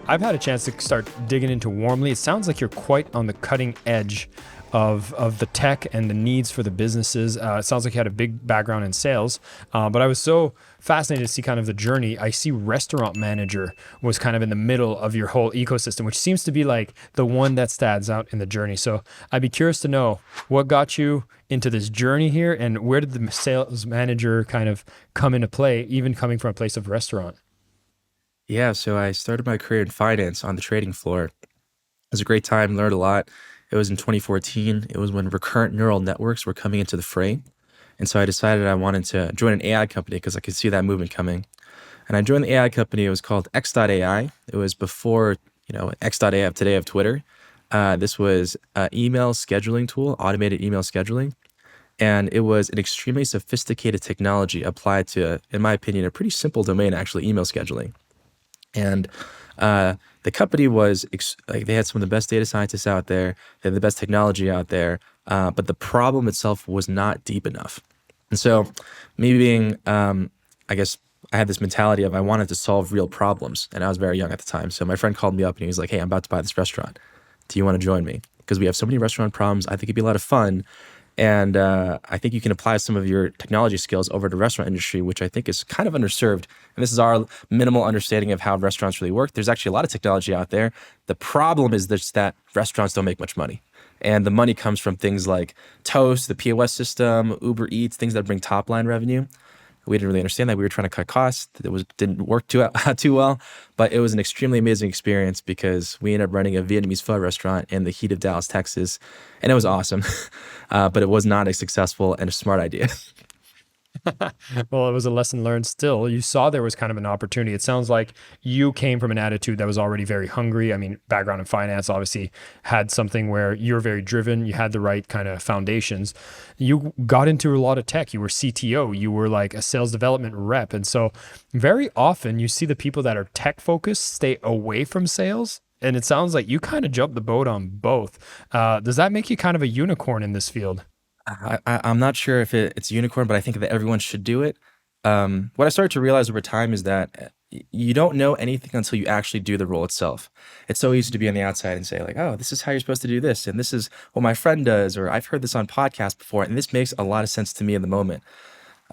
I've had a chance to start digging into warmly. It sounds like you're quite on the cutting edge of the tech and the needs for the businesses. It sounds like you had a big background in sales, but I was so fascinated to see kind of the journey. I see restaurant manager was kind of in the middle of your whole ecosystem, which seems to be like the one that stands out in the journey. So I'd be curious to know what got you into this journey here, and where did the sales manager kind of come into play, even coming from a place of restaurant? Yeah, so I started my career in finance on the trading floor. It was a great time, learned a lot. It was in 2014. It was when recurrent neural networks were coming into the fray. And so I decided I wanted to join an AI company because I could see that movement coming. And I joined the AI company. It was called X.AI. It was before, X.AI of today of Twitter. This was an email scheduling tool, automated email scheduling. And it was an extremely sophisticated technology applied to, in my opinion, a pretty simple domain, actually, email scheduling. And the company was like they had some of the best data scientists out there. They had the best technology out there, but the problem itself was not deep enough. And so, me being, I guess, I had this mentality of I wanted to solve real problems, and I was very young at the time. So my friend called me up and he was like, "Hey, I'm about to buy this restaurant. Do you want to join me? Because we have so many restaurant problems. I think it'd be a lot of fun." And I think you can apply some of your technology skills over to the restaurant industry, which I think is kind of underserved. And this is our minimal understanding of how restaurants really work. There's actually a lot of technology out there. The problem is just that restaurants don't make much money. And the money comes from things like Toast, the POS system, Uber Eats, things that bring top line revenue. We didn't really understand that. We were trying to cut costs. Didn't work too well, but it was an extremely amazing experience because we ended up running a Vietnamese pho restaurant in the heat of Dallas, Texas, and it was awesome. But it was not a successful and a smart idea. Well, it was a lesson learned still. You saw there was kind of an opportunity. It sounds like you came from an attitude that was already very hungry. I mean, background in finance obviously had something where you're very driven. You had the right kind of foundations. You got into a lot of tech. You were CTO. You were like a sales development rep. And so very often you see the people that are tech focused stay away from sales. And it sounds like you kind of jumped the boat on both. Does that make you kind of a unicorn in this field? I'm not sure if it's a unicorn, but I think that everyone should do it. What I started to realize over time is that you don't know anything until you actually do the role itself. It's so easy to be on the outside and say like, "Oh, this is how you're supposed to do this, and this is what my friend does," or "I've heard this on podcasts before," and this makes a lot of sense to me in the moment.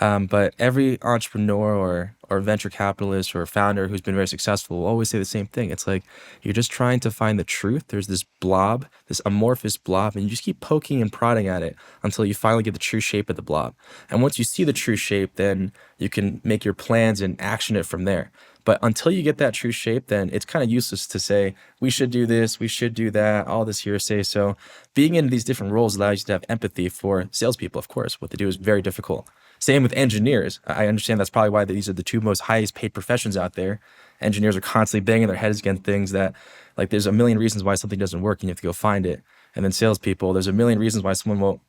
But every entrepreneur or venture capitalist or founder who's been very successful will always say the same thing. It's like you're just trying to find the truth. There's this blob, this amorphous blob, and you just keep poking and prodding at it until you finally get the true shape of the blob. And once you see the true shape, then you can make your plans and action it from there. But until you get that true shape, then it's kind of useless to say, we should do this, we should do that, all this hearsay. So being in these different roles allows you to have empathy for salespeople, of course. What they do is very difficult. Same with engineers. I understand that's probably why these are the two most highest paid professions out there. Engineers are constantly banging their heads against things that, like, there's a million reasons why something doesn't work and you have to go find it. And then salespeople, there's a million reasons why someone won't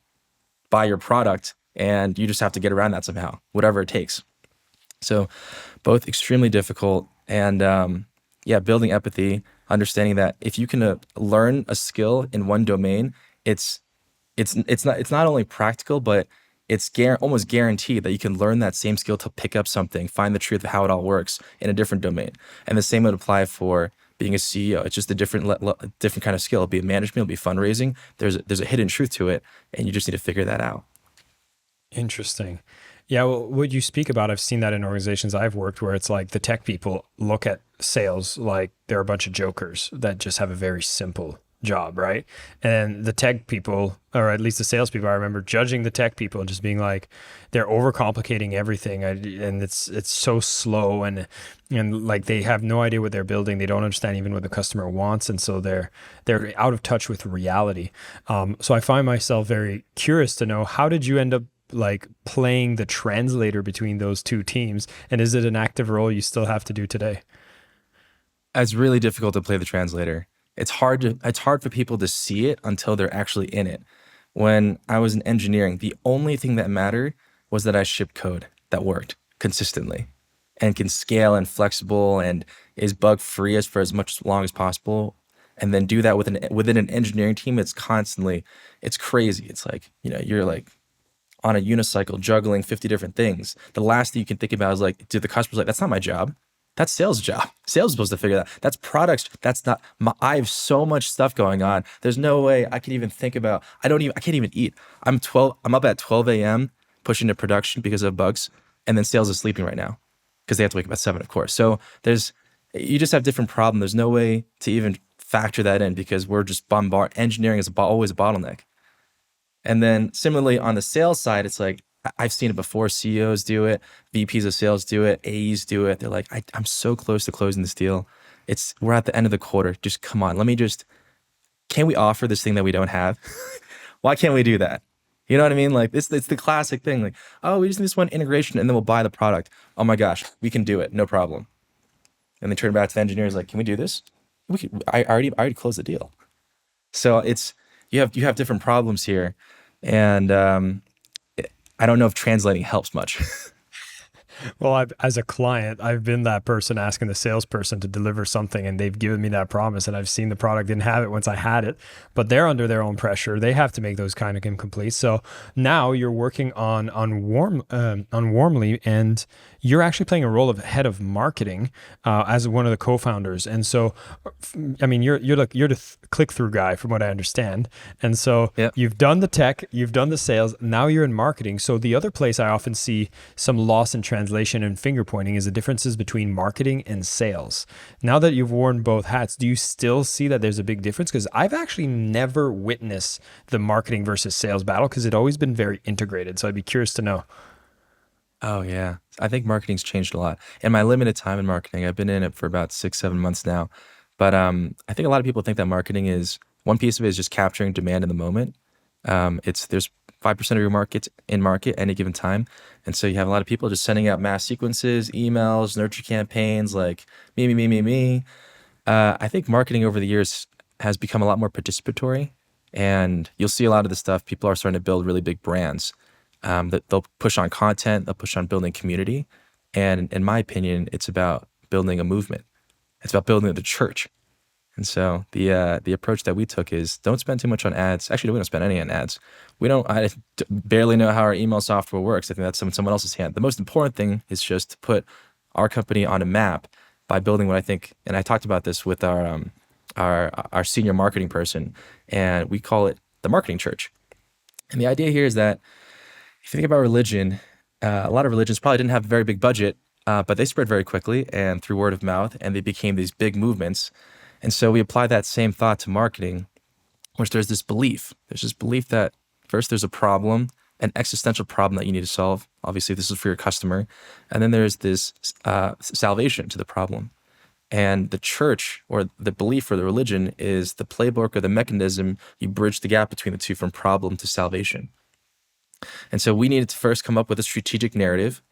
buy your product and you just have to get around that somehow, whatever it takes. So both extremely difficult. And yeah, building empathy, understanding that if you can learn a skill in one domain, it's it's not only practical, but it's almost guaranteed that you can learn that same skill to pick up something, find the truth of how it all works in a different domain. And the same would apply for being a CEO. It's just a different kind of skill. It'll be management, it'll be fundraising. There's a hidden truth to it, and you just need to figure that out. Interesting. Yeah, well, what you speak about, I've seen that in organizations I've worked where it's like the tech people look at sales like they're a bunch of jokers that just have a very simple job, right? And the tech people, or at least the salespeople, I remember judging the tech people and just being like, they're overcomplicating everything, and it's so slow, and like they have no idea what they're building. They don't understand even what the customer wants, and so they're out of touch with reality. So I find myself very curious to know, how did you end up like playing the translator between those two teams, and is it an active role you still have to do today? It's really difficult to play the translator. It's hard for people to see it until they're actually in it. When I was in engineering, the only thing that mattered was that I shipped code that worked consistently and can scale and flexible and is bug free as for as much long as possible. And then do that within an engineering team. It's crazy. It's like, you're like on a unicycle juggling 50 different things. The last thing you can think about is like, did the customer's like, that's not my job. That's sales job. Sales is supposed to figure that. That's products. That's not my, I have so much stuff going on. There's no way I can even think about, I can't even eat. I'm up at 12 a.m. pushing to production because of bugs. And then sales is sleeping right now because they have to wake up at 7, of course. So you just have different problems. There's no way to even factor that in because we're just engineering is always a bottleneck. And then similarly on the sales side, it's like I've seen it before. CEOs do it, VPs of sales do it, AEs do it. They're like, I'm so close to closing this deal. We're at the end of the quarter. Just come on, can we offer this thing that we don't have? Why can't we do that? You know what I mean? Like it's the classic thing. Like, oh, we just need this one integration and then we'll buy the product. Oh my gosh, we can do it, no problem. And they turn back to the engineers like, can we do this? I already closed the deal. So you have different problems here, and I don't know if translating helps much. Well, as a client, I've been that person asking the salesperson to deliver something, and they've given me that promise, and I've seen the product, didn't have it once I had it, but they're under their own pressure. They have to make those kind of incomplete. So now you're working on Warmly, and you're actually playing a role of head of marketing as one of the co-founders. And so, I mean, you're the click-through guy, from what I understand. And so Yep. you've done the tech, you've done the sales, now you're in marketing. So the other place I often see some loss in translation and finger pointing is the differences between marketing and sales. Now that you've worn both hats, do you still see that there's a big difference? Because I've actually never witnessed the marketing versus sales battle because it's always been very integrated. So I'd be curious to know. Oh yeah, I think marketing's changed a lot. In my limited time in marketing, I've been in it for about 6, 7 months now. But I think a lot of people think that marketing is one piece of it is just capturing demand in the moment. There's 5% of your market in market at any given time, and so you have a lot of people just sending out mass sequences, emails, nurture campaigns like me, me, me, me, me. I think marketing over the years has become a lot more participatory, and you'll see a lot of the stuff. People are starting to build really big brands that they'll push on content, they'll push on building community, and in my opinion, it's about building a movement. It's about building the church. And so the approach that we took is don't spend too much on ads. Actually, we don't spend any on ads. I barely know how our email software works. I think that's someone else's hand. The most important thing is just to put our company on a map by building what I think, and I talked about this with our senior marketing person, and we call it the marketing church. And the idea here is that if you think about religion, a lot of religions probably didn't have a very big budget, but they spread very quickly and through word of mouth, and they became these big movements. And so we apply that same thought to marketing, which there's this belief. There's this belief that first there's a problem, an existential problem that you need to solve. Obviously, this is for your customer. And then there's this salvation to the problem. And the church or the belief or the religion is the playbook or the mechanism you bridge the gap between the two from problem to salvation. And so we needed to first come up with a strategic narrative,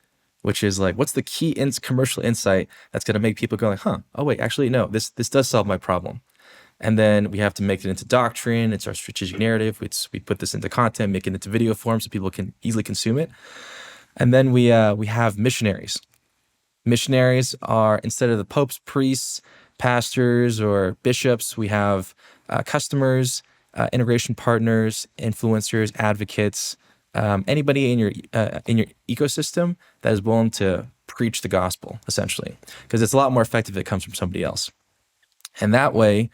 which is like, what's the key commercial insight that's going to make people go like, huh, oh wait, actually, no, this does solve my problem. And then we have to make it into doctrine. It's our strategic narrative. We put this into content, make it into video form so people can easily consume it. And then we have missionaries. Missionaries are, instead of the popes, priests, pastors, or bishops, we have customers, integration partners, influencers, advocates, anybody in your ecosystem that is willing to preach the gospel, essentially, because it's a lot more effective if it comes from somebody else. And that way,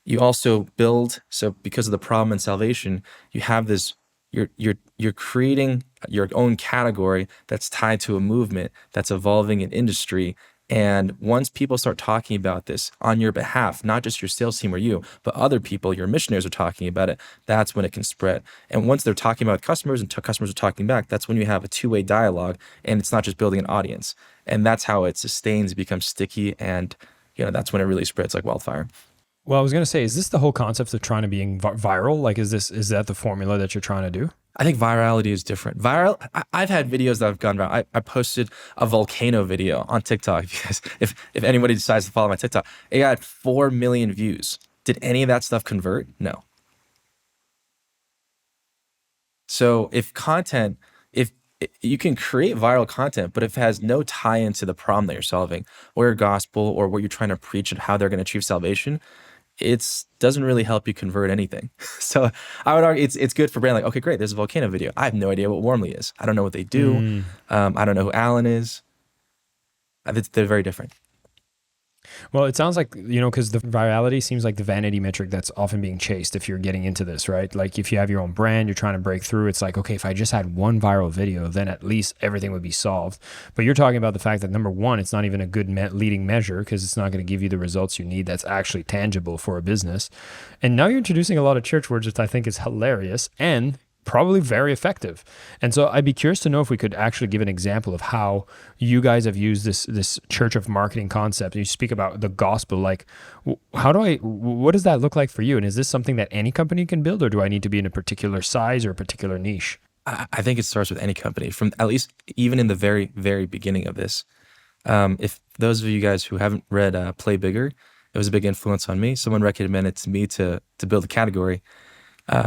you also build. So because of the problem and salvation, you have this. You're creating your own category that's tied to a movement that's evolving in industry. And once people start talking about this on your behalf, not just your sales team or you, but other people, your missionaries are talking about it, that's when it can spread. And once they're talking about customers and customers are talking back, that's when you have a two-way dialogue, and it's not just building an audience. And that's how it sustains, becomes sticky, and that's when it really spreads like wildfire. Well, I was going to say, is this the whole concept of trying to be viral? Like, is that the formula that you're trying to do? I think virality is different. I've had videos that have gone viral. I posted a volcano video on TikTok. If anybody decides to follow my TikTok, it got 4 million views. Did any of that stuff convert? No. So if you can create viral content, but if it has no tie into the problem that you're solving or your gospel or what you're trying to preach and how they're going to achieve salvation, it doesn't really help you convert anything. So I would argue it's good for brand like, okay, great, there's a volcano video. I have no idea what Warmly is. I don't know what they do. I don't know who Alan is. They're very different. Well, it sounds like, because the virality seems like the vanity metric that's often being chased if you're getting into this, right? Like if you have your own brand, you're trying to break through, it's like, okay, if I just had one viral video, then at least everything would be solved. But you're talking about the fact that number one, it's not even a good leading measure because it's not going to give you the results you need that's actually tangible for a business. And now you're introducing a lot of church words, which I think is hilarious and probably very effective. And so I'd be curious to know if we could actually give an example of how you guys have used this church of marketing concept. You speak about the gospel, like what does that look like for you? And is this something that any company can build, or do I need to be in a particular size or a particular niche? I think it starts with any company, from at least even in the very, very beginning of this. If those of you guys who haven't read Play Bigger, it was a big influence on me. Someone recommended it to me to build a category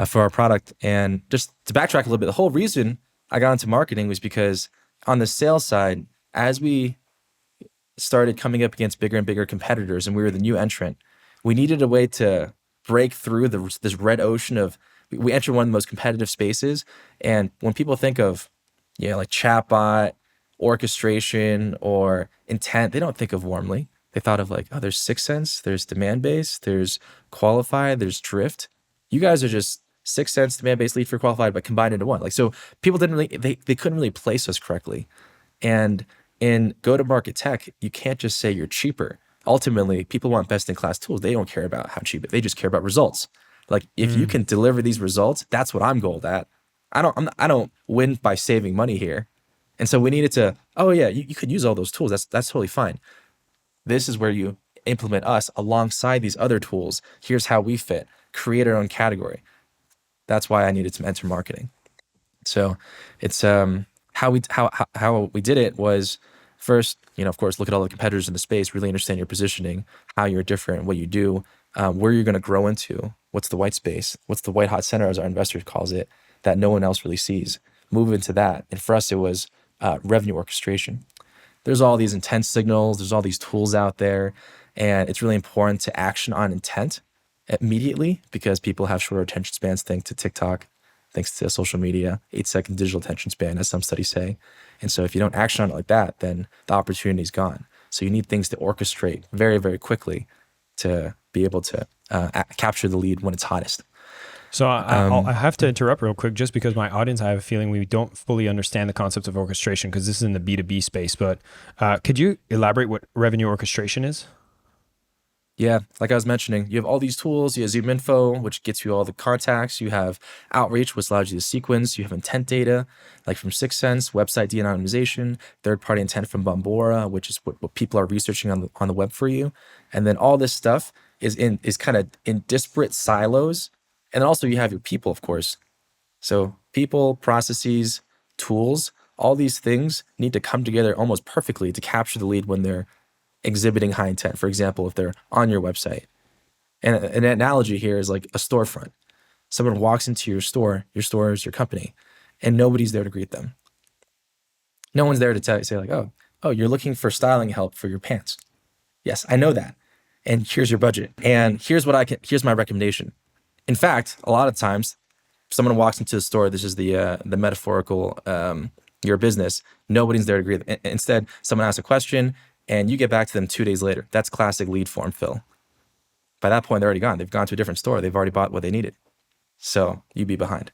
for our product. And just to backtrack a little bit, the whole reason I got into marketing was because on the sales side, as we started coming up against bigger and bigger competitors and we were the new entrant, we needed a way to break through this red ocean of, we entered one of the most competitive spaces. And when people think of, like chatbot, orchestration, or intent, they don't think of warmly. They thought of like, oh, there's 6sense, there's demand-based, there's qualified, there's drift. You guys are just 6sense, demand-based, lead for qualified, but combined into one. Like, so people didn't really, they couldn't really place us correctly. And in go-to-market tech, you can't just say you're cheaper. Ultimately, people want best-in-class tools. They don't care about how cheap it. They just care about results. Like, if you can deliver these results, that's what I'm gold at. I don't win by saving money here. And so we needed to, oh yeah, you could use all those tools. That's totally fine. This is where you implement us alongside these other tools. Here's how we fit. Create our own category. That's why I needed to enter marketing. So it's how we did it was first, of course, look at all the competitors in the space, really understand your positioning, how you're different, what you do, where you're going to grow into, what's the white space, what's the white hot center, as our investor calls it, that no one else really sees. Move into that. And for us, it was revenue orchestration. There's all these intent signals, there's all these tools out there, and it's really important to action on intent immediately because people have shorter attention spans thanks to TikTok, thanks to social media, 8-second digital attention span, as some studies say. And so if you don't action on it like that, then the opportunity is gone. So you need things to orchestrate very, very quickly to be able to capture the lead when it's hottest. So I have to interrupt real quick just because my audience, I have a feeling we don't fully understand the concept of orchestration because this is in the B2B space. But could you elaborate what revenue orchestration is? Yeah, like I was mentioning, you have all these tools. You have Zoom Info, which gets you all the contacts. You have Outreach, which allows you to sequence. You have intent data, like from 6sense, website de-anonymization, third-party intent from Bombora, which is what people are researching on the web for you. And then all this stuff is kind of in disparate silos. And then also you have your people, of course. So people, processes, tools, all these things need to come together almost perfectly to capture the lead when they're exhibiting high intent. For example, if they're on your website. And an analogy here is like a storefront. Someone walks into your store is your company, and nobody's there to greet them. No one's there to say like, oh, you're looking for styling help for your pants. Yes, I know that. And here's your budget. And here's my recommendation. In fact, a lot of times, someone walks into the store. This is the metaphorical, your business. Nobody's there to greet them. Instead, someone asks a question, and you get back to them 2 days later. That's classic lead form fill. By that point, they're already gone. They've gone to a different store. They've already bought what they needed. So you'd be behind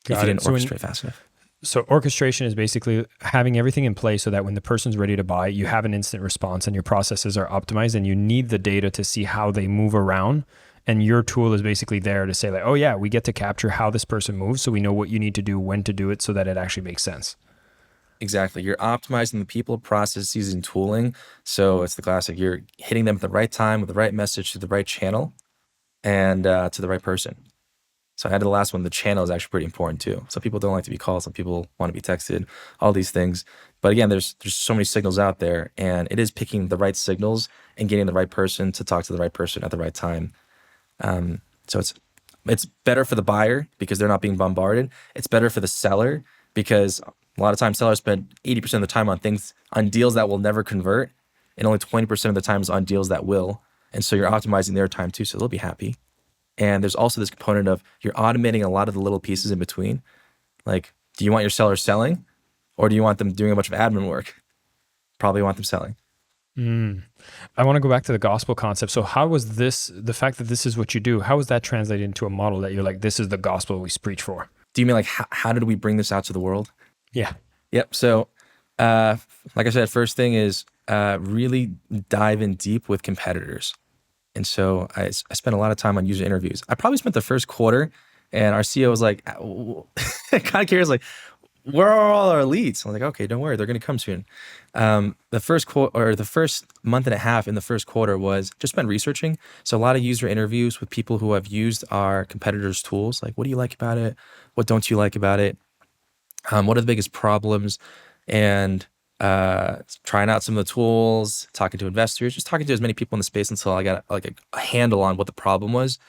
if you didn't orchestrate fast enough. So orchestration is basically having everything in place so that when the person's ready to buy, you have an instant response and your processes are optimized, and you need the data to see how they move around. And your tool is basically there to say like, oh yeah, we get to capture how this person moves. So we know what you need to do, when to do it so that it actually makes sense. Exactly. You're optimizing the people, processes, and tooling. So it's the classic. You're hitting them at the right time with the right message to the right channel and to the right person. So I added the last one. The channel is actually pretty important too. Some people don't like to be called. Some people want to be texted, all these things. But again, there's so many signals out there, and it is picking the right signals and getting the right person to talk to the right person at the right time. So it's better for the buyer because they're not being bombarded. It's better for the seller because a lot of times sellers spend 80% of the time on deals that will never convert, and only 20% of the time is on deals that will. And so you're optimizing their time too, so they'll be happy. And there's also this component of you're automating a lot of the little pieces in between. Like, do you want your seller selling, or do you want them doing a bunch of admin work? Probably want them selling. Mm. I want to go back to the gospel concept. So how was this, the fact that this is what you do, how was that translated into a model that you're like, this is the gospel we preach for? Do you mean like how did we bring this out to the world? Yeah. Yep. So, uh, like I said, first thing is really dive in deep with competitors. And so I spent a lot of time on user interviews. I probably spent the first quarter, and our CEO was like, kind of curious, like, where are all our leads? I'm like, okay, don't worry, they're going to come soon. The first quarter or the first month and a half in the first quarter was just spent researching. So a lot of user interviews with people who have used our competitors' tools. Like, what do you like about it? What don't you like about it? What are the biggest problems? And trying out some of the tools, talking to investors, just talking to as many people in the space until I got like a handle on what the problem was.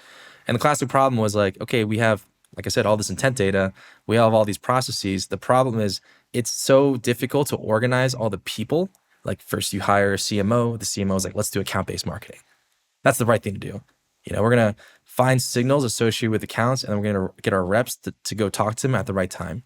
And the classic problem was like, okay, we have, like I said, all this intent data, we have all these processes. The problem is it's so difficult to organize all the people. Like first you hire a CMO, the CMO is like, let's do account-based marketing. That's the right thing to do. You know, we're gonna find signals associated with accounts, and then we're gonna get our reps to go talk to them at the right time.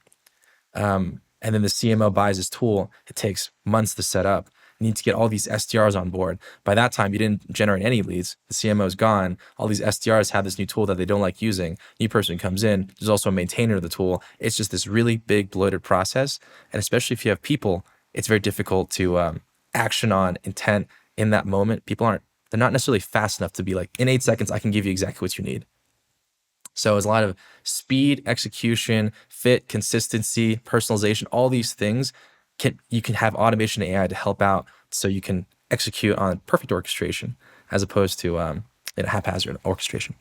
And then the CMO buys this tool. It takes months to set up. You need to get all these SDRs on board. By that time, you didn't generate any leads. The CMO is gone. All these SDRs have this new tool that they don't like using. New person comes in. There's also a maintainer of the tool. It's just this really big bloated process. And especially if you have people, it's very difficult to action on intent in that moment. They're not necessarily fast enough to be like, in 8 seconds, I can give you exactly what you need. So it's a lot of speed, execution, fit, consistency, personalization, all these things you can have automation and AI to help out so you can execute on perfect orchestration as opposed to haphazard orchestration.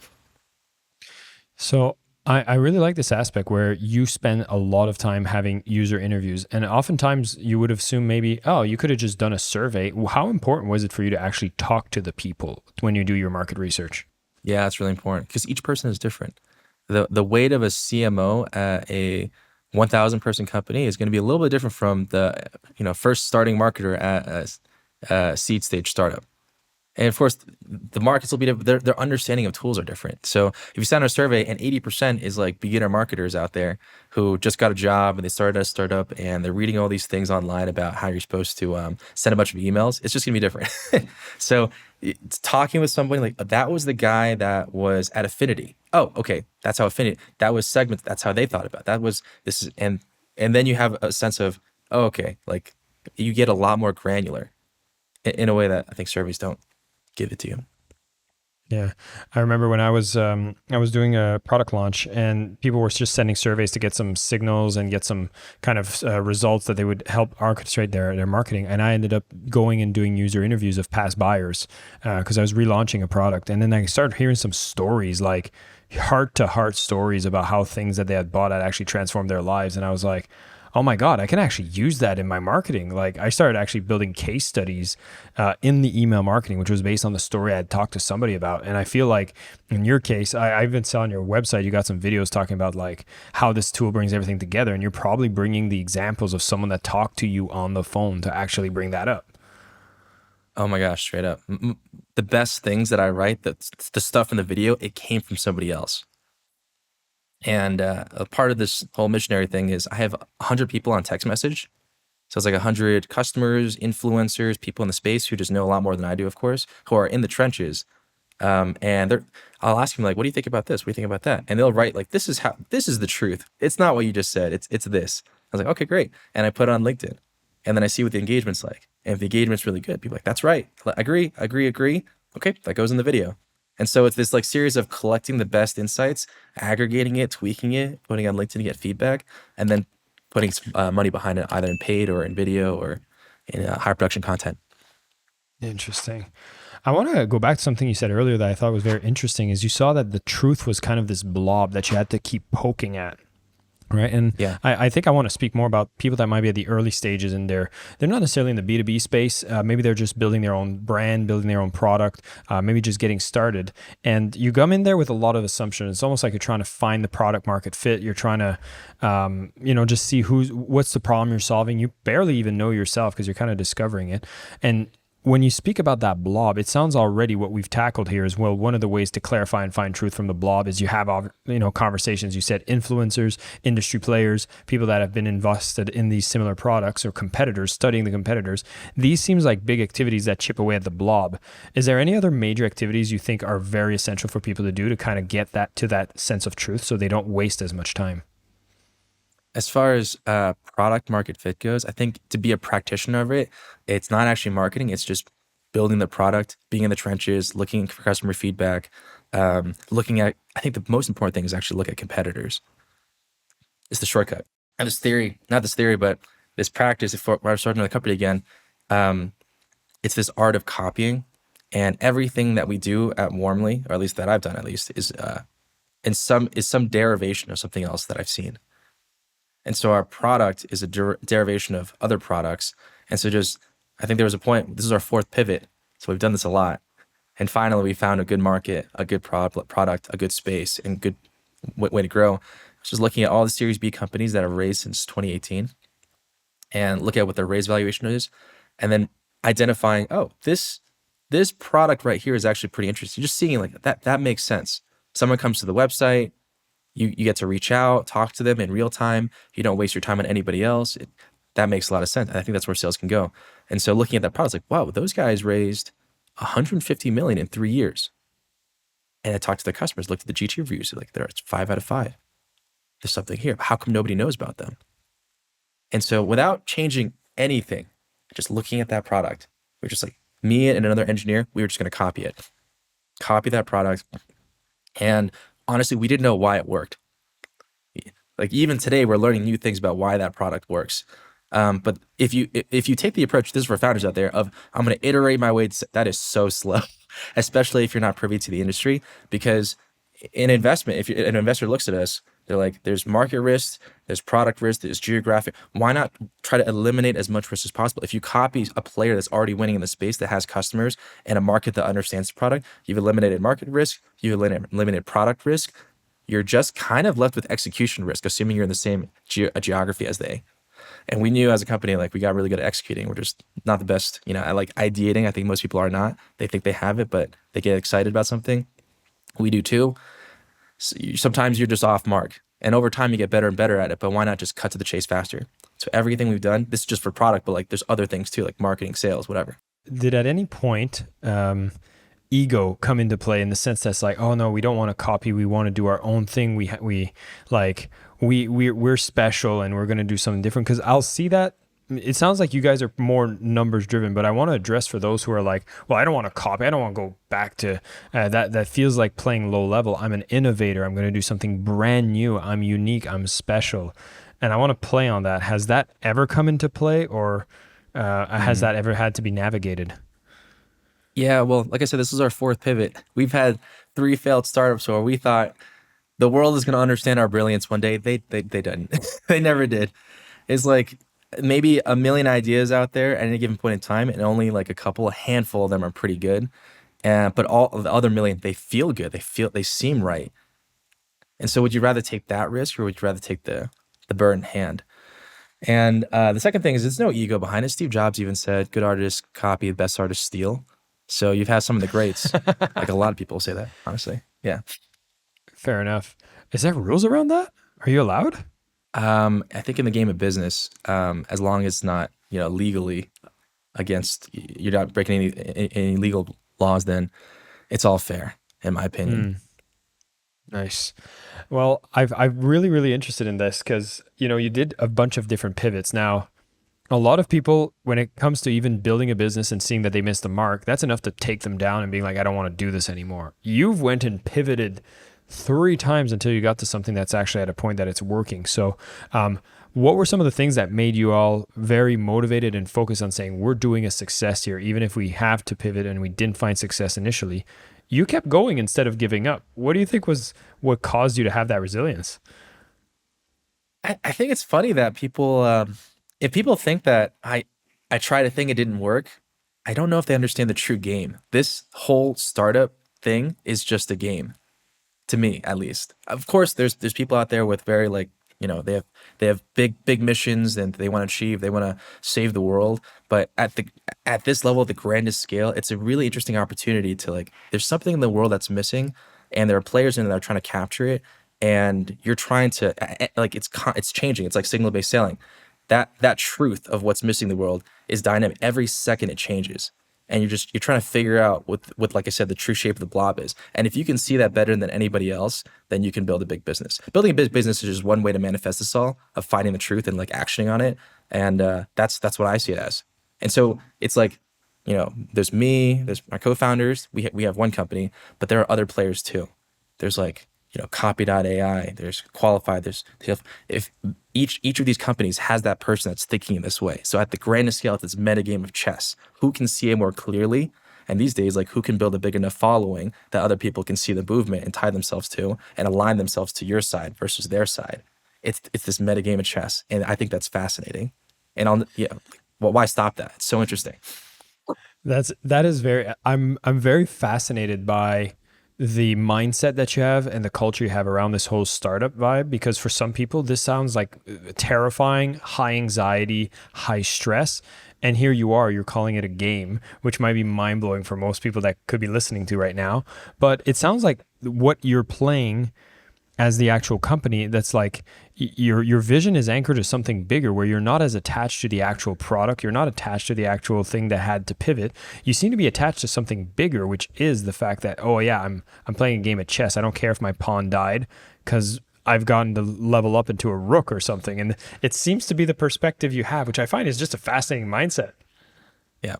So I really like this aspect where you spend a lot of time having user interviews. And oftentimes you would assume maybe, oh, you could have just done a survey. How important was it for you to actually talk to the people when you do your market research? Yeah, that's really important because each person is different. The weight of a CMO at a 1,000 person company is going to be a little bit different from the first starting marketer at a seed stage startup. And of course, the markets will be different. Their understanding of tools are different. So if you send a survey and 80% is like beginner marketers out there who just got a job and they started a startup and they're reading all these things online about how you're supposed to send a bunch of emails, it's just gonna be different. So it's talking with somebody like that was the guy that was at Affinity. Oh, okay, that's how Affinity. That was Segment. That's how they thought about it. That was this is and then you have a sense of okay, like you get a lot more granular in a way that I think surveys don't give it to you. Yeah, I remember when I was doing a product launch and people were just sending surveys to get some signals and get some kind of results that they would help orchestrate their marketing. And I ended up going and doing user interviews of past buyers because I was relaunching a product. And then I started hearing some stories, like heart to heart stories about how things that they had bought had actually transformed their lives. And I was like, oh my God, I can actually use that in my marketing. Like I started actually building case studies in the email marketing, which was based on the story I had talked to somebody about. And I feel like in your case, I even saw on your website, you got some videos talking about like how this tool brings everything together. And you're probably bringing the examples of someone that talked to you on the phone to actually bring that up. Oh my gosh, straight up. The best things that I write, the stuff in the video, it came from somebody else. And a part of this whole missionary thing is I have 100 people on text message. So it's like 100 customers, influencers, people in the space who just know a lot more than I do, of course, who are in the trenches. I'll ask them like, what do you think about this? What do you think about that? And they'll write like, this is the truth. It's not what you just said. It's this. I was like, okay, great. And I put it on LinkedIn and then I see what the engagement's like. And if the engagement's really good, people are like, that's right. Agree. Okay, that goes in the video. And so it's this like series of collecting the best insights, aggregating it, tweaking it, putting it on LinkedIn to get feedback, and then putting some, money behind it, either in paid or in video or in high production content. Interesting. I want to go back to something you said earlier that I thought was very interesting is you saw that the truth was kind of this blob that you had to keep poking at. Right. And Yeah. I think I want to speak more about people that might be at the early stages and they're not necessarily in the B2B space. Maybe they're just building their own brand, building their own product, maybe just getting started. And you come in there with a lot of assumptions. It's almost like you're trying to find the product market fit. You're trying to, just see what's the problem you're solving. You barely even know yourself because you're kind of discovering it. And when you speak about that blob, it sounds already what we've tackled here as well. One of the ways to clarify and find truth from the blob is you have, conversations. You said influencers, industry players, people that have been invested in these similar products or competitors, studying the competitors. These seems like big activities that chip away at the blob. Is there any other major activities you think are very essential for people to do to kind of get that to that sense of truth so they don't waste as much time? As far as product market fit goes, I think to be a practitioner of it, it's not actually marketing. It's just building the product, being in the trenches, looking for customer feedback, looking at. I think the most important thing is actually look at competitors. It's the shortcut. And this theory, not this theory, but this practice. If we're starting the company again, um, it's this art of copying, and everything that we do at Warmly, or at least that I've done, at least, is some derivation of something else that I've seen. And so our product is a derivation of other products. And so I think there was a point, this is our fourth pivot. So we've done this a lot. And finally, we found a good market, a good product, a good space, and good way to grow. Just looking at all the Series B companies that have raised since 2018 and look at what their raise valuation is. And then identifying, oh, this product right here is actually pretty interesting. Just seeing like that makes sense. Someone comes to the website, you get to reach out, talk to them in real time. You don't waste your time on anybody else. That makes a lot of sense. And I think that's where sales can go. And so looking at that product, it's like, wow, those guys raised 150 million in 3 years. And I talked to their customers, looked at the GT reviews, like they're 5 out of 5. There's something here. How come nobody knows about them? And so without changing anything, just looking at that product, we're just like, me and another engineer, we were just going to copy that product. And honestly, we didn't know why it worked. Like even today, we're learning new things about why that product works. But if you take the approach, this is for founders out there, of I'm going to iterate my way, that is so slow, especially if you're not privy to the industry. Because in investment, if an investor looks at us, they're like, there's market risk, there's product risk, there's geographic. Why not try to eliminate as much risk as possible? If you copy a player that's already winning in the space, that has customers and a market that understands the product, you've eliminated market risk, you've eliminated product risk. You're just kind of left with execution risk, assuming you're in the same geography as they. And we knew as a company, like we got really good at executing. We're just not the best. I like ideating. I think most people are not. They think they have it, but they get excited about something. We do too. So sometimes you're just off mark. And over time, you get better and better at it. But why not just cut to the chase faster? So everything we've done, this is just for product, but like there's other things too, like marketing, sales, whatever. Did at any point ego come into play in the sense that's like, oh no, we don't want to copy, we want to do our own thing. We're special and we're going to do something different? Because I'll see that. It sounds like you guys are more numbers driven, but I want to address for those who are like, well, I don't want to copy. I don't want to go back to that feels like playing low level. I'm an innovator. I'm going to do something brand new. I'm unique. I'm special. And I want to play on that. Has that ever come into play, or has that ever had to be navigated? Yeah, well, like I said, this is our fourth pivot. We've had 3 failed startups where we thought the world is going to understand our brilliance one day. They didn't. They never did. It's like maybe a million ideas out there at any given point in time, and only like a handful of them are pretty good. But all of the other million, they feel good. They seem right. And so would you rather take that risk, or would you rather take the bird in hand? And the second thing is there's no ego behind it. Steve Jobs even said, good artists copy, the best artists steal. So you've had some of the greats. Like a lot of people say that, honestly. Yeah. Fair enough. Is there rules around that? Are you allowed? I think in the game of business, as long as it's not, legally against, you're not breaking any legal laws, then it's all fair, in my opinion. Nice. Well, I'm really, really interested in this because, you did a bunch of different pivots. Now, a lot of people, when it comes to even building a business and seeing that they missed the mark, that's enough to take them down and being like, I don't want to do this anymore. You've went and pivoted 3 times until you got to something that's actually at a point that it's working. So what were some of the things that made you all very motivated and focused on saying, we're doing a success here, even if we have to pivot and we didn't find success initially? You kept going instead of giving up. What do you think was what caused you to have that resilience? I think it's funny that people, if people think that I tried a thing, it didn't work, I don't know if they understand the true game. This whole startup thing is just a game, to me at least. Of course, there's people out there with very like They have big missions and they want to achieve. They want to save the world. But at this level, the grandest scale, it's a really interesting opportunity to like. There's something in the world that's missing, and there are players in it that are trying to capture it. And you're trying to like it's changing. It's like signal based sailing. That truth of what's missing in the world is dynamic. Every second it changes, and you're trying to figure out what like I said, the true shape of the blob is. And if you can see that better than anybody else, then you can build a big business. Building a big business is just one way to manifest this all of finding the truth and like actioning on it. And that's what I see it as. And so it's like, there's me, there's my co-founders. We have one company, but there are other players too. There's like, copy.ai, there's qualified, if each of these companies has that person that's thinking in this way. So at the grandest scale, it's this meta game of chess. Who can see it more clearly? And these days, like who can build a big enough following that other people can see the movement and tie themselves to and align themselves to your side versus their side. It's this meta game of chess. And I think that's fascinating. And well, why stop that? It's so interesting. That is very, I'm very fascinated by the mindset that you have and the culture you have around this whole startup vibe, because for some people this sounds like terrifying, high anxiety, high stress, and here you are, you're calling it a game, which might be mind-blowing for most people that could be listening to right now. But it sounds like what you're playing as the actual company, that's like your vision is anchored to something bigger, where you're not as attached to the actual product, you're not attached to the actual thing that had to pivot. You seem to be attached to something bigger, which is the fact that, oh yeah, I'm playing a game of chess. I don't care if my pawn died, because I've gotten to level up into a rook or something. And it seems to be the perspective you have, which I find is just a fascinating mindset. Yeah.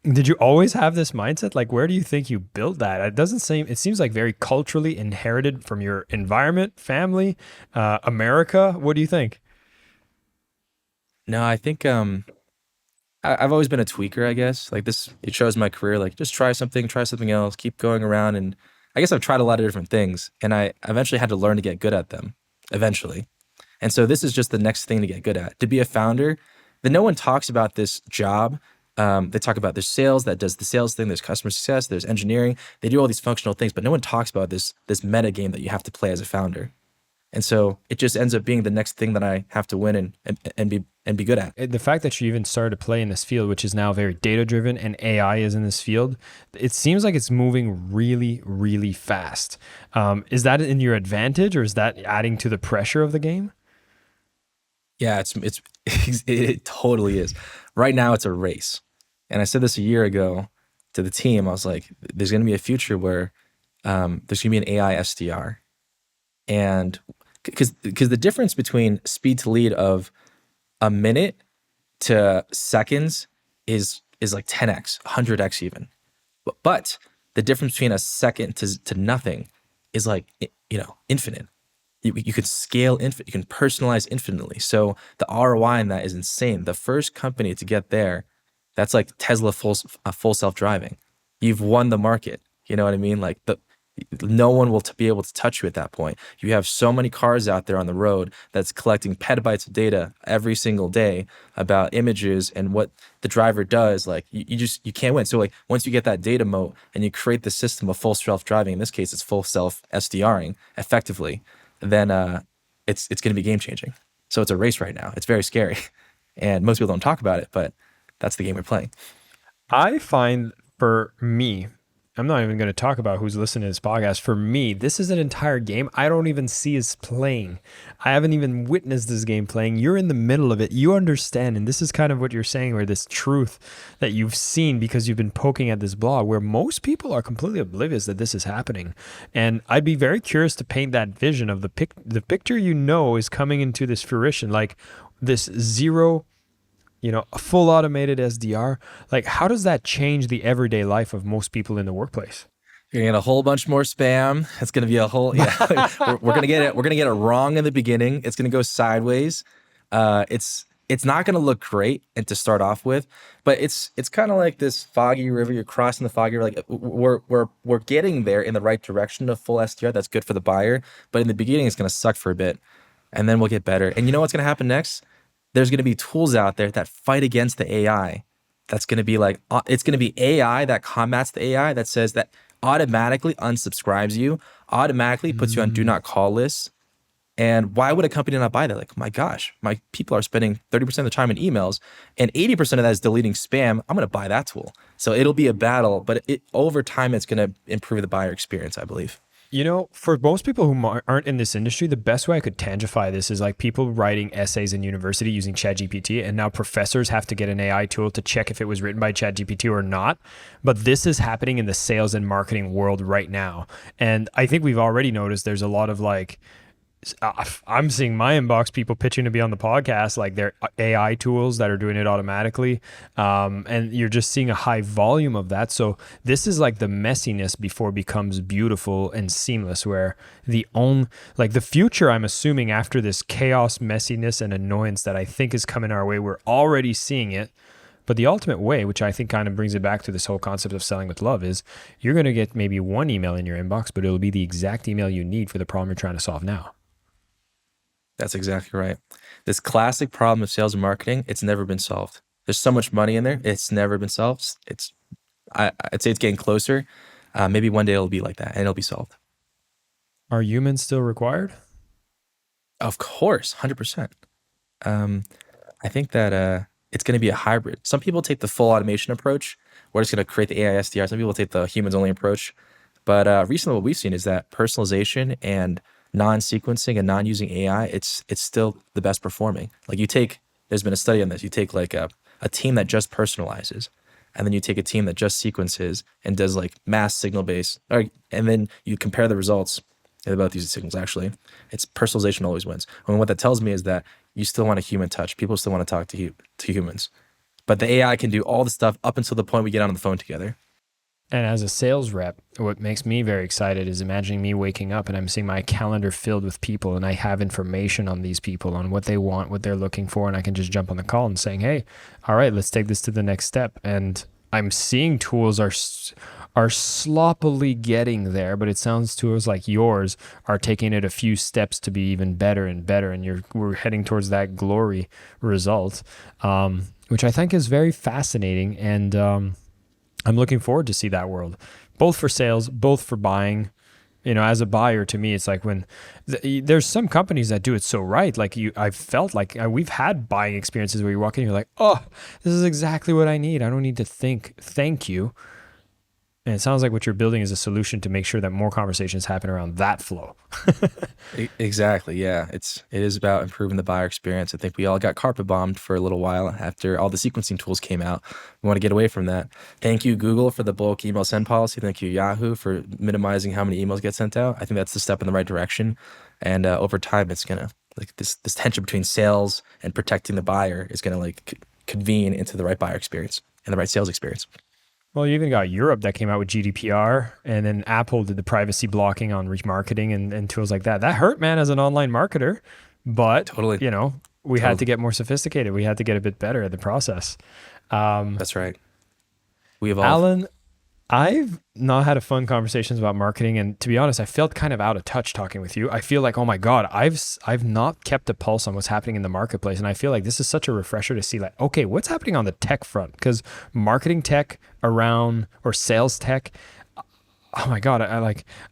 Did you always have this mindset? Like, where do you think you built that? It seems like very culturally inherited from your environment, family, America. What do you think? No, I think I've always been a tweaker, I guess. Like this, it shows my career. Like just try something else, keep going around. And I guess I've tried a lot of different things, and I eventually had to learn to get good at them. Eventually, and so this is just the next thing to get good at. To be a founder, then no one talks about this job. They talk about there's sales that does the sales thing. There's customer success. There's engineering. They do all these functional things, but no one talks about this meta game that you have to play as a founder. And so it just ends up being the next thing that I have to win and be good at. The fact that you even started to play in this field, which is now very data driven, and AI is in this field, it seems like it's moving really, really fast. Is that in your advantage, or is that adding to the pressure of the game? Yeah, it totally is. Right now, it's a race, and I said this a year ago to the team. I was like, "There's going to be a future where there's going to be an AI SDR, and because the difference between speed to lead of a minute to seconds is like 10x, 100x even. But the difference between a second to nothing is like infinite. You can scale infinite, you can personalize infinitely. So the ROI in that is insane. The first company to get there, that's like Tesla full self-driving. You've won the market. You know what I mean? Like no one will be able to touch you at that point. You have so many cars out there on the road that's collecting petabytes of data every single day about images and what the driver does. Like you can't win. So like once you get that data moat and you create the system of full self-driving, in this case it's full self SDRing effectively, then it's going to be game changing. So it's a race right now. It's very scary, and most people don't talk about it, but that's the game we're playing. I find, for me, I'm not even going to talk about who's listening to this podcast. For me, this is an entire game I don't even see as playing. I haven't even witnessed this game playing. You're in the middle of it. You understand. And this is kind of what you're saying, where this truth that you've seen because you've been poking at this blog, where most people are completely oblivious that this is happening. And I'd be very curious to paint that vision of the picture is coming into this fruition, like this zero, a full automated SDR. Like, how does that change the everyday life of most people in the workplace? You're gonna get a whole bunch more spam. It's gonna be a whole we're gonna get it. We're gonna get it wrong in the beginning. It's gonna go sideways. It's not gonna look great and to start off with, but it's kind of like this foggy river. You're crossing the foggy river. Like we're getting there in the right direction of full SDR. That's good for the buyer, but in the beginning it's gonna suck for a bit, and then we'll get better. And you know what's gonna happen next? There's going to be tools out there that fight against the AI. That's going to be like, it's going to be AI that combats the AI, that says that automatically unsubscribes you, automatically puts you on do not call lists. And why would a company not buy that? Like, my gosh, my people are spending 30% of the time in emails and 80% of that is deleting spam. I'm going to buy that tool. So it'll be a battle, but over time, it's going to improve the buyer experience, I believe. You know, for most people who aren't in this industry, the best way I could tangify this is like people writing essays in university using ChatGPT, and now professors have to get an AI tool to check if it was written by ChatGPT or not. But this is happening in the sales and marketing world right now. And I think we've already noticed there's a lot of like, I'm seeing my inbox people pitching to be on the podcast, like they're AI tools that are doing it automatically. And you're just seeing a high volume of that. So this is like the messiness before it becomes beautiful and seamless, where the future, I'm assuming after this chaos, messiness, and annoyance that I think is coming our way, we're already seeing it. But the ultimate way, which I think kind of brings it back to this whole concept of selling with love, is you're going to get maybe one email in your inbox, but it'll be the exact email you need for the problem you're trying to solve now. That's exactly right. This classic problem of sales and marketing, it's never been solved. There's so much money in there. It's never been solved. I'd say it's getting closer. Maybe one day it'll be like that and it'll be solved. Are humans still required? Of course, 100%. I think that it's going to be a hybrid. Some people take the full automation approach. We're just going to create the AI SDR. Some people take the humans only approach. But recently what we've seen is that personalization and non-sequencing and non-using AI, it's still the best performing. Like there's been a study on this. You take like a team that just personalizes, and then you take a team that just sequences and does like mass signal based, and then you compare the results. They're both using signals actually. It's personalization always wins. And what that tells me is that you still want a human touch. People still want to talk to humans. But the AI can do all the stuff up until the point we get on the phone together. And as a sales rep, what makes me very excited is imagining me waking up and I'm seeing my calendar filled with people, and I have information on these people, on what they want, what they're looking for, and I can just jump on the call and saying, hey, all right, let's take this to the next step. And I'm seeing tools are sloppily getting there, but it sounds tools like yours are taking it a few steps to be even better and better, and we're heading towards that glory result, which I think is very fascinating. And I'm looking forward to see that world, both for sales, both for buying. You know, as a buyer, to me, it's like when there's some companies that do it so right. Like I felt like we've had buying experiences where you walk in, you're like, oh, this is exactly what I need. I don't need to think, thank you. And it sounds like what you're building is a solution to make sure that more conversations happen around that flow. Exactly. Yeah. It is about improving the buyer experience. I think we all got carpet bombed for a little while after all the sequencing tools came out. We want to get away from that. Thank you, Google, for the bulk email send policy. Thank you, Yahoo, for minimizing how many emails get sent out. I think that's the step in the right direction. And over time, it's going to like this tension between sales and protecting the buyer is going to like convene into the right buyer experience and the right sales experience. Well, you even got Europe that came out with GDPR, and then Apple did the privacy blocking on remarketing and tools like that. That hurt, man, as an online marketer. But, Totally. you know, we had to get more sophisticated. We had to get a bit better at the process. That's right. We evolved. Alan, I've not had a fun conversations about marketing, and to be honest, I felt kind of out of touch talking with you. I feel like, oh my God, I've not kept a pulse on what's happening in the marketplace, and I feel like this is such a refresher to see, like, okay, what's happening on the tech front? Because marketing tech around or sales tech, oh my God,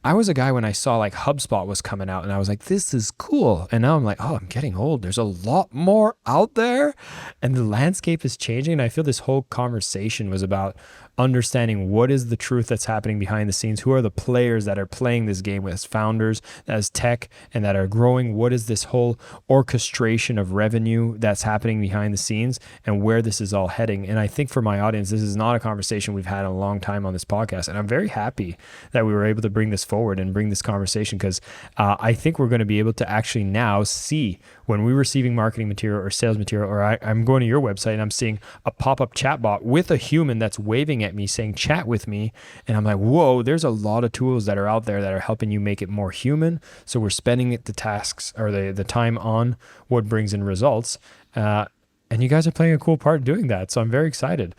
I was a guy when I saw like HubSpot was coming out, and I was like, this is cool. And now I'm like, oh, I'm getting old. There's a lot more out there, and the landscape is changing. And I feel this whole conversation was about understanding what is the truth that's happening behind the scenes. Who are the players that are playing this game as founders, as tech, and that are growing? What is this whole orchestration of revenue that's happening behind the scenes, and where this is all heading? And I think for my audience, this is not a conversation we've had in a long time on this podcast. And I'm very happy that we were able to bring this forward and bring this conversation, because I think we're going to be able to actually now see when we're receiving marketing material or sales material, or I'm going to your website and I'm seeing a pop-up chatbot with a human that's waving at me saying, chat with me. And I'm like, whoa, there's a lot of tools that are out there that are helping you make it more human. So we're spending the tasks or the time on what brings in results. And you guys are playing a cool part doing that. So I'm very excited.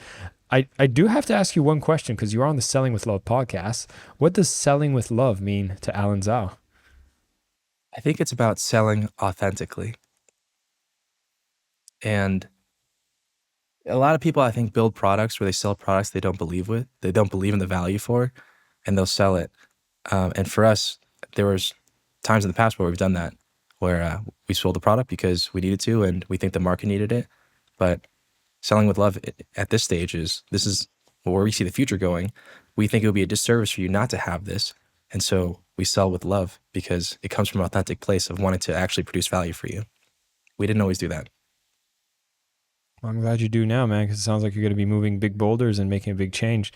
I do have to ask you one question, because you're on the Selling with Love podcast. What does selling with love mean to Alan Zhao? I think it's about selling authentically. And a lot of people, I think, build products where they sell products they don't believe in the value for, and they'll sell it. And for us, there was times in the past where we've done that, where we sold the product because we needed to and we think the market needed it. But selling with love at this stage this is where we see the future going. We think it would be a disservice for you not to have this. And so we sell with love because it comes from an authentic place of wanting to actually produce value for you. We didn't always do that. Well, I'm glad you do now, man, because it sounds like you're going to be moving big boulders and making a big change.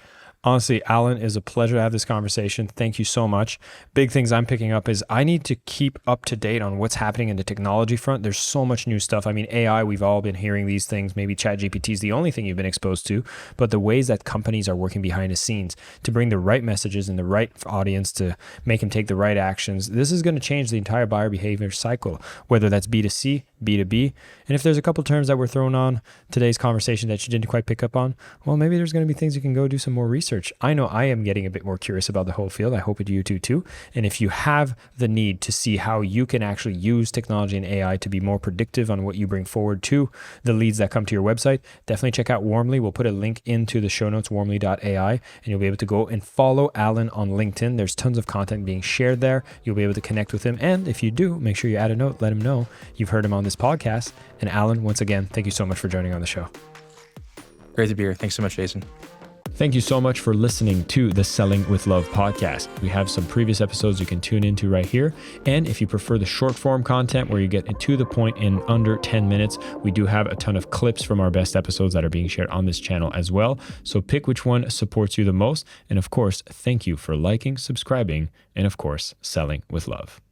Honestly, Alan, is a pleasure to have this conversation. Thank you so much. Big things I'm picking up is I need to keep up to date on what's happening in the technology front. There's so much new stuff. I mean, AI, we've all been hearing these things. Maybe ChatGPT is the only thing you've been exposed to, but the ways that companies are working behind the scenes to bring the right messages in the right audience to make them take the right actions, this is going to change the entire buyer behavior cycle, whether that's B2C, B2B. And if there's a couple terms that were thrown on today's conversation that you didn't quite pick up on, well, maybe there's going to be things you can go do some more research. I know I am getting a bit more curious about the whole field. I hope you do too. And if you have the need to see how you can actually use technology and AI to be more predictive on what you bring forward to the leads that come to your website, definitely check out Warmly. We'll put a link into the show notes, warmly.ai, and you'll be able to go and follow Alan on LinkedIn. There's tons of content being shared there. You'll be able to connect with him. And if you do, make sure you add a note, let him know you've heard him on this podcast. And Alan, once again, thank you so much for joining on the show. Great to be here. Thanks so much, Jason. Thank you so much for listening to the Selling with Love podcast. We have some previous episodes you can tune into right here. And if you prefer the short form content where you get to the point in under 10 minutes, we do have a ton of clips from our best episodes that are being shared on this channel as well. So pick which one supports you the most. And of course, thank you for liking, subscribing, and of course, selling with love.